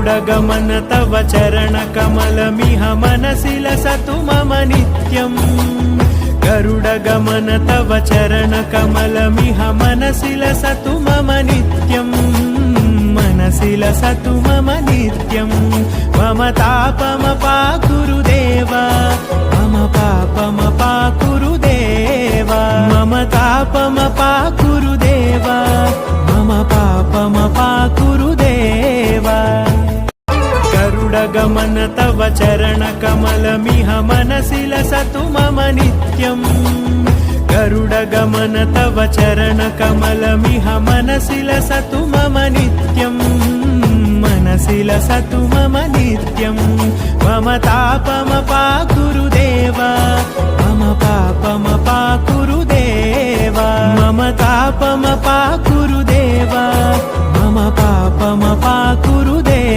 गरुडगमन तव चरणकमलमिह मनसि लसतु मम नित्यम् गरुडगमन तव चरणकमलमिह मनसि लसतु मम नित्यम् मनसि लसतु मम नित्यम् मम तापमपाकुरु देव मम पापमपाकुरु देव मम तापमपाकुरु देव मम पापमपाकुरु देव गरुडगमन तव चरणकमलमिह मनसि लसतु मम नित्यम् गरुडगमन तव चरणकमलमिह मनसि लसतु मम नित्यम् मनसि लसतु मम नित्यम् मम तापमपाकुरु देव मम पापमपाकुरु देव मम तापमपाकुरु देव मम पापमपाकुरु देव